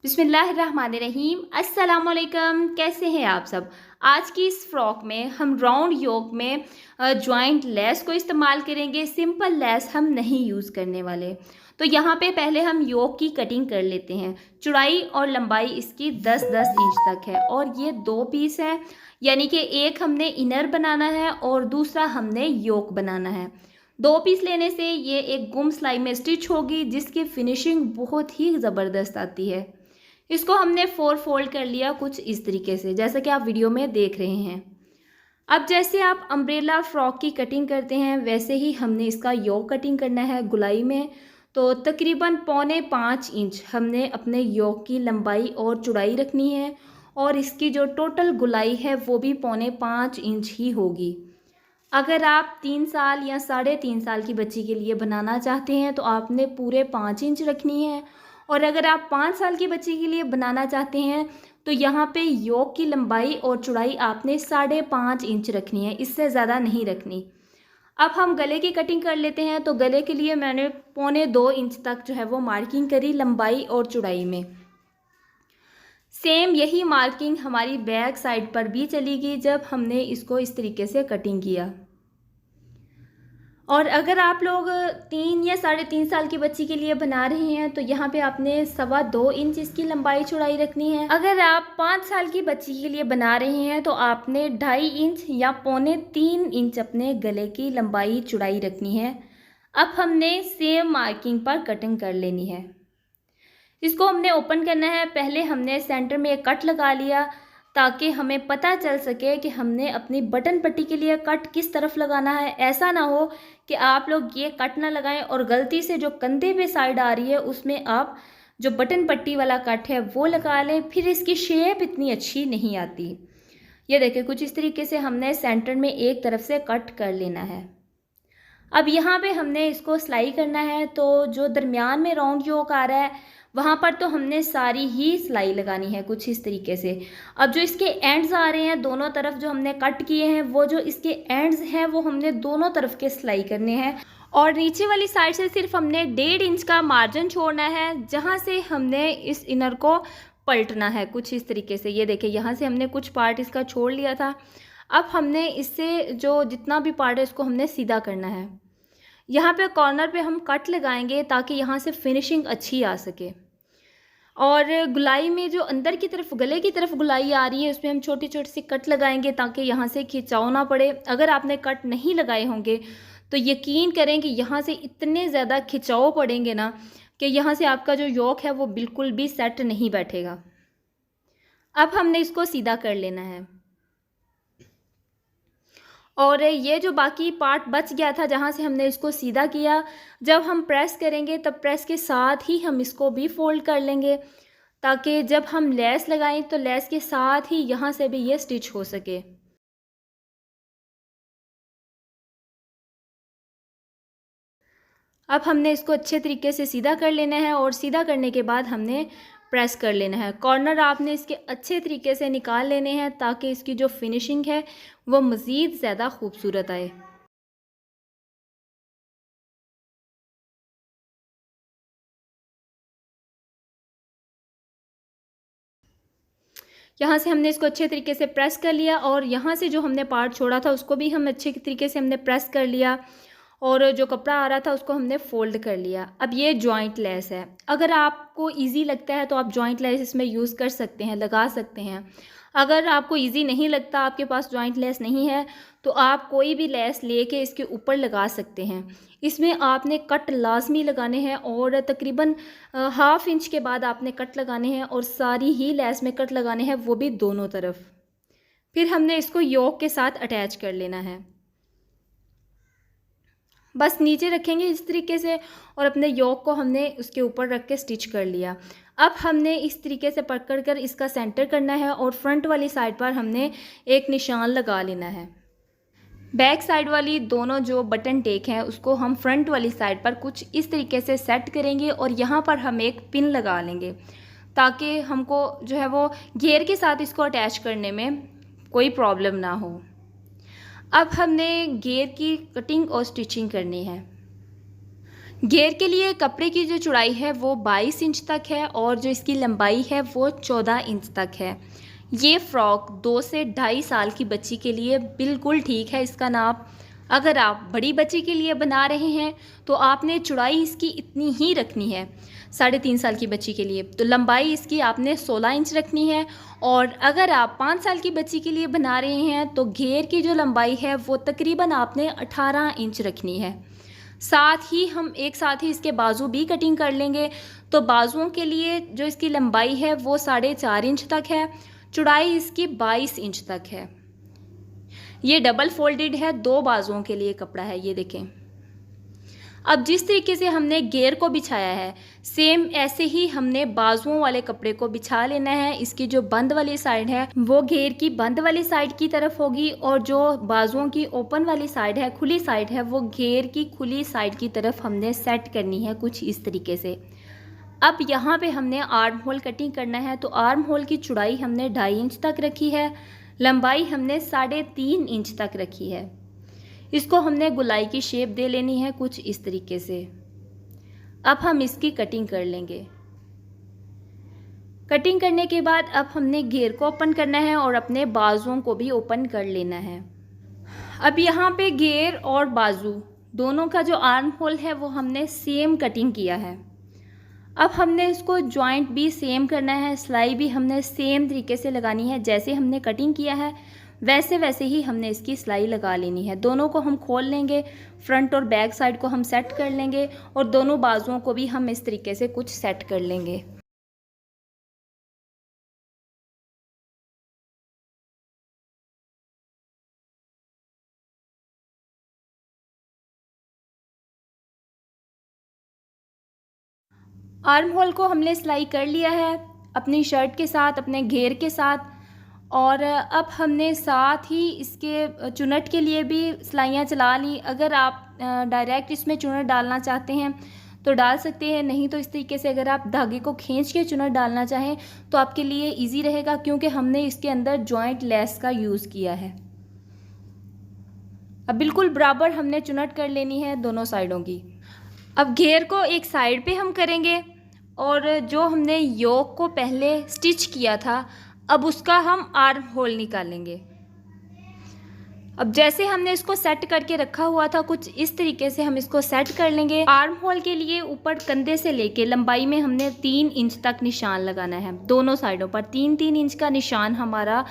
बिस्मिल्लाहिर्रहमानिर्रहीम। अस्सलाम वालेकुम। कैसे हैं आप सब। आज की इस फ्रॉक में हम राउंड योक में जॉइंट लेस को इस्तेमाल करेंगे। सिंपल लेस हम नहीं यूज़ करने वाले। तो यहाँ पे पहले हम योक की कटिंग कर लेते हैं। चौड़ाई और लंबाई इसकी 10-10 इंच तक है और ये 2 पीस है, यानी कि एक हमने इनर बनाना है और दूसरा हमने योक बनाना है। 2 पीस लेने से ये एक गुम सिलाई में स्टिच होगी जिसकी फिनिशिंग बहुत ही ज़बरदस्त आती है। इसको हमने 4 फोल्ड कर लिया कुछ इस तरीके से, जैसा कि आप वीडियो में देख रहे हैं। अब जैसे आप अम्ब्रेला फ्रॉक की कटिंग करते हैं वैसे ही हमने इसका योक कटिंग करना है गुलाई में। तो तकरीबन 4.25 इंच हमने अपने योक की लंबाई और चौड़ाई रखनी है और इसकी जो टोटल गुलाई है वो भी 4.25 इंच ही होगी। अगर आप 3 साल या 3.5 साल की बच्ची के लिए बनाना चाहते हैं तो आपने पूरे 5 इंच रखनी है, और अगर आप 5 साल की बच्ची के लिए बनाना चाहते हैं तो यहाँ पे योक की लंबाई और चौड़ाई आपने 5.5 इंच रखनी है, इससे ज़्यादा नहीं रखनी। अब हम गले की कटिंग कर लेते हैं। तो गले के लिए मैंने 2.25 इंच तक जो है वो मार्किंग करी लंबाई और चौड़ाई में। सेम यही मार्किंग हमारी बैक साइड पर भी चलेगी जब हमने इसको इस तरीके से कटिंग किया। और अगर आप लोग 3 या 3.5 साल की बच्ची के लिए बना रहे हैं तो यहाँ पे आपने 2.25 इंच इसकी लंबाई चौड़ाई रखनी है। अगर आप 5 साल की बच्ची के लिए बना रहे हैं तो आपने 2.5 इंच या 3.25 इंच अपने गले की लंबाई चौड़ाई रखनी है। अब हमने सेम मार्किंग पर कटिंग कर लेनी है। इसको हमने ओपन करना है। पहले हमने सेंटर में एक कट लगा लिया ताकि हमें पता चल सके कि हमने अपनी बटन पट्टी के लिए कट किस तरफ लगाना है। ऐसा ना हो कि आप लोग ये कट ना लगाएं और गलती से जो कंधे पे साइड आ रही है उसमें आप जो बटन पट्टी वाला कट है वो लगा लें, फिर इसकी शेप इतनी अच्छी नहीं आती। ये देखिए कुछ इस तरीके से हमने सेंटर में एक तरफ से कट कर लेना है। अब यहाँ पे हमने इसको सिलाई करना है। तो जो दरमियान में राउंड योक आ रहा है वहाँ पर तो हमने सारी ही सिलाई लगानी है कुछ इस तरीके से। अब जो इसके एंड्स आ रहे हैं दोनों तरफ जो हमने कट किए हैं वो जो इसके एंड्स हैं वो हमने दोनों तरफ के सिलाई करने हैं। और नीचे वाली साइड से सिर्फ हमने 1.5 इंच का मार्जिन छोड़ना है जहाँ से हमने इस इनर को पलटना है कुछ इस तरीके से। ये देखिए यहाँ से हमने कुछ पार्ट इसका छोड़ लिया था। अब हमने इससे जो जितना भी पार्ट है इसको हमने सीधा करना है। यहाँ पे कॉर्नर पे हम कट लगाएंगे ताकि यहाँ से फिनिशिंग अच्छी आ सके। और गुलाई में जो अंदर की तरफ गले की तरफ गुलाई आ रही है उसमें हम छोटे छोटे से कट लगाएंगे ताकि यहाँ से खिंचाव ना पड़े। अगर आपने कट नहीं लगाए होंगे तो यकीन करें कि यहाँ से इतने ज़्यादा खिंचाव पड़ेंगे ना कि यहाँ से आपका जो योक है वो बिल्कुल भी सेट नहीं बैठेगा। अब हमने इसको सीधा कर लेना है। और ये जो बाकी पार्ट बच गया था जहाँ से हमने इसको सीधा किया, जब हम प्रेस करेंगे तब प्रेस के साथ ही हम इसको भी फोल्ड कर लेंगे ताकि जब हम लेस लगाएं तो लेस के साथ ही यहाँ से भी ये स्टिच हो सके। अब हमने इसको अच्छे तरीके से सीधा कर लेना है और सीधा करने के बाद हमने प्रेस कर लेना है। कॉर्नर आपने इसके अच्छे तरीके से निकाल लेने हैं ताकि इसकी जो फिनिशिंग है वो मज़ीद ज़्यादा खूबसूरत आए। यहाँ से हमने इसको अच्छे तरीके से प्रेस कर लिया और यहाँ से जो हमने पार्ट छोड़ा था उसको भी हम अच्छे तरीके से हमने प्रेस कर लिया और जो कपड़ा आ रहा था उसको हमने फ़ोल्ड कर लिया। अब ये जॉइंट लेस है। अगर आपको इजी लगता है तो आप जॉइंट लेस इसमें यूज़ कर सकते हैं, लगा सकते हैं। अगर आपको इजी नहीं लगता, आपके पास जॉइंट लेस नहीं है, तो आप कोई भी लेस लेके इसके ऊपर लगा सकते हैं। इसमें आपने कट लाजमी लगाने हैं और तकरीबन 1/2 इंच के बाद आपने कट लगाने हैं और सारी ही लेस में कट लगाने हैं, वो भी दोनों तरफ। फिर हमने इसको योक के साथ अटैच कर लेना है। बस नीचे रखेंगे इस तरीके से और अपने योक को हमने उसके ऊपर रख के स्टिच कर लिया। अब हमने इस तरीके से पकड़ कर इसका सेंटर करना है और फ्रंट वाली साइड पर हमने एक निशान लगा लेना है। बैक साइड वाली दोनों जो बटन टेक हैं उसको हम फ्रंट वाली साइड पर कुछ इस तरीके से सेट करेंगे और यहाँ पर हम एक पिन लगा लेंगे ताकि हमको जो है वो घेर के साथ इसको अटैच करने में कोई प्रॉब्लम ना हो। अब हमने घेर की कटिंग और स्टिचिंग करनी है। घेर के लिए कपड़े की जो चौड़ाई है वो 22 इंच तक है और जो इसकी लंबाई है वो 14 इंच तक है। ये फ़्रॉक 2 से 2.5 साल की बच्ची के लिए बिल्कुल ठीक है इसका नाप। अगर आप बड़ी बच्ची के लिए बना रहे हैं तो आपने चौड़ाई इसकी इतनी ही रखनी है। 3.5 साल की बच्ची के लिए तो लंबाई इसकी आपने 16 इंच रखनी है, और अगर आप 5 साल की बच्ची के लिए बना रहे हैं तो घेर की जो लंबाई है वो तकरीबन आपने 18 इंच रखनी है। साथ ही हम एक साथ ही इसके बाजू भी कटिंग कर लेंगे। तो बाजुओं के लिए जो इसकी लंबाई है वो 4.5 इंच तक है, चौड़ाई इसकी 22 इंच तक है। ये डबल फोल्डेड है, 2 बाजुओं के लिए कपड़ा है, ये देखें। अब जिस तरीके से हमने घेर को बिछाया है सेम ऐसे ही हमने बाजुओं वाले कपड़े को बिछा लेना है। इसकी जो बंद वाली साइड है वो घेर की बंद वाली साइड की तरफ होगी, और जो बाजुओं की ओपन वाली साइड है, खुली साइड है, वो घेर की खुली साइड की तरफ हमने सेट करनी है कुछ इस तरीके से। अब यहाँ पे हमने आर्म होल कटिंग करना है। तो आर्म होल की चौड़ाई हमने 2.5 इंच तक रखी है, लंबाई हमने 3.5 इंच तक रखी है। इसको हमने गोलाई की शेप दे लेनी है कुछ इस तरीके से। अब हम इसकी कटिंग कर लेंगे। कटिंग करने के बाद अब हमने घेर को ओपन करना है और अपने बाजुओं को भी ओपन कर लेना है। अब यहाँ पे घेर और बाजू दोनों का जो आर्म होल है वो हमने सेम कटिंग किया है। अब हमने इसको जॉइंट भी सेम करना है, सिलाई भी हमने सेम तरीके से लगानी है। जैसे हमने कटिंग किया है वैसे वैसे ही हमने इसकी सिलाई लगा लेनी है। दोनों को हम खोल लेंगे, फ्रंट और बैक साइड को हम सेट कर लेंगे, और दोनों बाजुओं को भी हम इस तरीके से कुछ सेट कर लेंगे। आर्म होल को हमने सिलाई कर लिया है अपनी शर्ट के साथ, अपने घेर के साथ, और अब हमने साथ ही इसके चुनट के लिए भी सिलाइयाँ चला ली। अगर आप डायरेक्ट इसमें चुनट डालना चाहते हैं तो डाल सकते हैं, नहीं तो इस तरीके से अगर आप धागे को खींच के चुनट डालना चाहें तो आपके लिए इजी रहेगा, क्योंकि हमने इसके अंदर जॉइंट लेस का यूज़ किया है। अब बिल्कुल बराबर हमने चुनट कर लेनी है दोनों साइडों की। अब घेर को एक साइड पे हम करेंगे, और जो हमने योक को पहले स्टिच किया था अब उसका हम आर्म होल निकालेंगे। अब जैसे हमने इसको सेट करके रखा हुआ था कुछ इस तरीके से हम इसको सेट कर लेंगे। आर्म होल के लिए ऊपर कंधे से लेके लंबाई में हमने 3 इंच तक निशान लगाना है। दोनों साइडों पर 3-3 इंच का निशान हमारा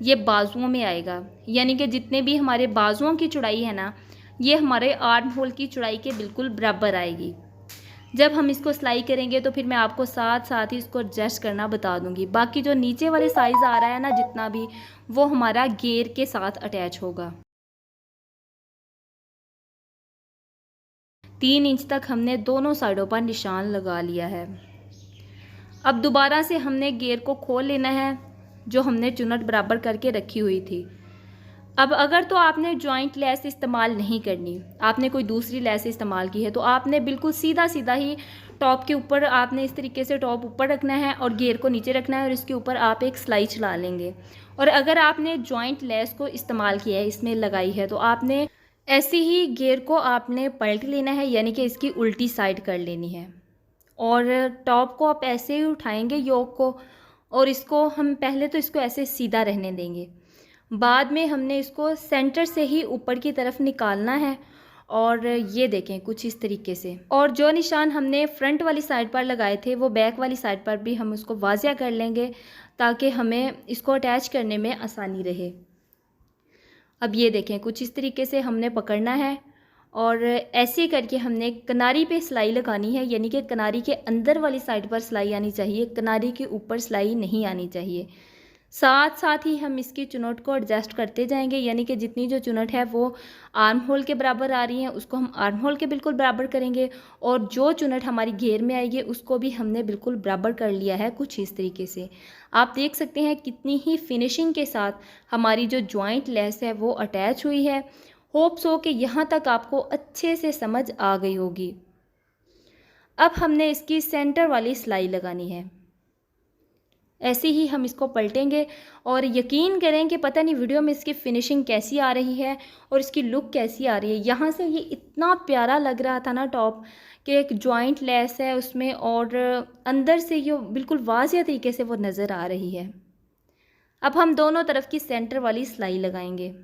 ये बाजुओं में आएगा, यानी कि जितने भी हमारे बाजुओं की चौड़ाई है ना, ये हमारे आर्म होल की चौड़ाई के बिल्कुल बराबर आएगी। जब हम इसको सिलाई करेंगे तो फिर मैं आपको साथ साथ ही इसको एडजस्ट करना बता दूंगी। बाकी जो नीचे वाले साइज़ आ रहा है ना जितना भी, वो हमारा घेर के साथ अटैच होगा। 3 इंच तक हमने दोनों साइडों पर निशान लगा लिया है। अब दोबारा से हमने घेर को खोल लेना है जो हमने चुनट बराबर करके रखी हुई थी। अब अगर तो आपने जॉइंट लेस इस्तेमाल नहीं करनी, आपने कोई दूसरी लेस इस्तेमाल की है, तो आपने बिल्कुल सीधा सीधा ही टॉप के ऊपर आपने इस तरीके से टॉप ऊपर रखना है और घेर को नीचे रखना है, और इसके ऊपर आप एक सिलाई चला लेंगे। और अगर आपने जॉइंट लेस को इस्तेमाल किया है, इसमें लगाई है, तो आपने ऐसे ही घेर को आपने पलट लेना है, यानी कि इसकी उल्टी साइड कर लेनी है। और टॉप को आप ऐसे ही उठाएंगे योक को, और इसको हम पहले तो इसको ऐसे सीधा रहने देंगे, बाद में हमने इसको सेंटर से ही ऊपर की तरफ निकालना है। और ये देखें कुछ इस तरीके से। और जो निशान हमने फ्रंट वाली साइड पर लगाए थे वो बैक वाली साइड पर भी हम उसको वाज़िया कर लेंगे, ताकि हमें इसको अटैच करने में आसानी रहे। अब ये देखें कुछ इस तरीके से हमने पकड़ना है, और ऐसे करके हमने किनारी पे सिलाई लगानी है, यानी कि किनारी के अंदर वाली साइड पर सिलाई आनी चाहिए, किनारी के ऊपर सिलाई नहीं आनी चाहिए। साथ साथ ही हम इसकी चुनट को एडजस्ट करते जाएंगे, यानी कि जितनी जो चुनट है वो आर्म होल के बराबर आ रही है उसको हम आर्म होल के बिल्कुल बराबर करेंगे, और जो चुनट हमारी घेर में आएगी उसको भी हमने बिल्कुल बराबर कर लिया है कुछ इस तरीके से। आप देख सकते हैं कितनी ही फिनिशिंग के साथ हमारी जो जॉइंट लेस है वो अटैच हुई है। होप्स हो कि यहाँ तक आपको अच्छे से समझ आ गई होगी। अब हमने इसकी सेंटर वाली सिलाई लगानी है। ऐसे ही हम इसको पलटेंगे और यकीन करें कि पता नहीं वीडियो में इसकी फिनिशिंग कैसी आ रही है और इसकी लुक कैसी आ रही है। यहाँ से ये इतना प्यारा लग रहा था ना टॉप, कि एक जॉइंट लेस है उसमें और अंदर से ये बिल्कुल वाज़िह तरीके से वो नज़र आ रही है। अब हम दोनों तरफ की सेंटर वाली सिलाई लगाएंगे।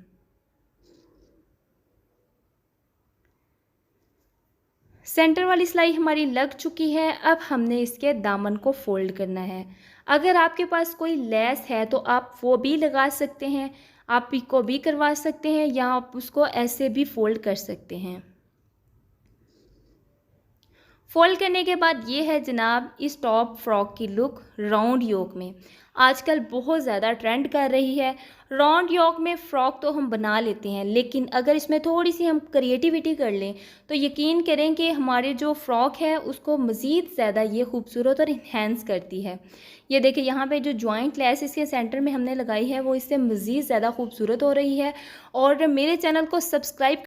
सेंटर वाली सिलाई हमारी लग चुकी है। अब हमने इसके दामन को फोल्ड करना है। अगर आपके पास कोई लेस है तो आप वो भी लगा सकते हैं, आप पिको भी करवा सकते हैं, या आप उसको ऐसे भी फोल्ड कर सकते हैं। फोल्ड करने के बाद ये है जनाब इस टॉप फ्रॉक की लुक राउंड योक में। आजकल बहुत ज़्यादा ट्रेंड कर रही है। राउंड योक में फ़्रॉक तो हम बना लेते हैं, लेकिन अगर इसमें थोड़ी सी हम क्रिएटिविटी कर लें तो यकीन करें कि हमारे जो फ़्रॉक है उसको मज़ीद ज़्यादा ये खूबसूरत और इन्हेंस करती है। ये देखिए यहाँ पे जो जॉइंट लेस इसके सेंटर में हमने लगाई है वो इससे मज़ीद ज़्यादा खूबसूरत हो रही है। और मेरे चैनल को सब्सक्राइब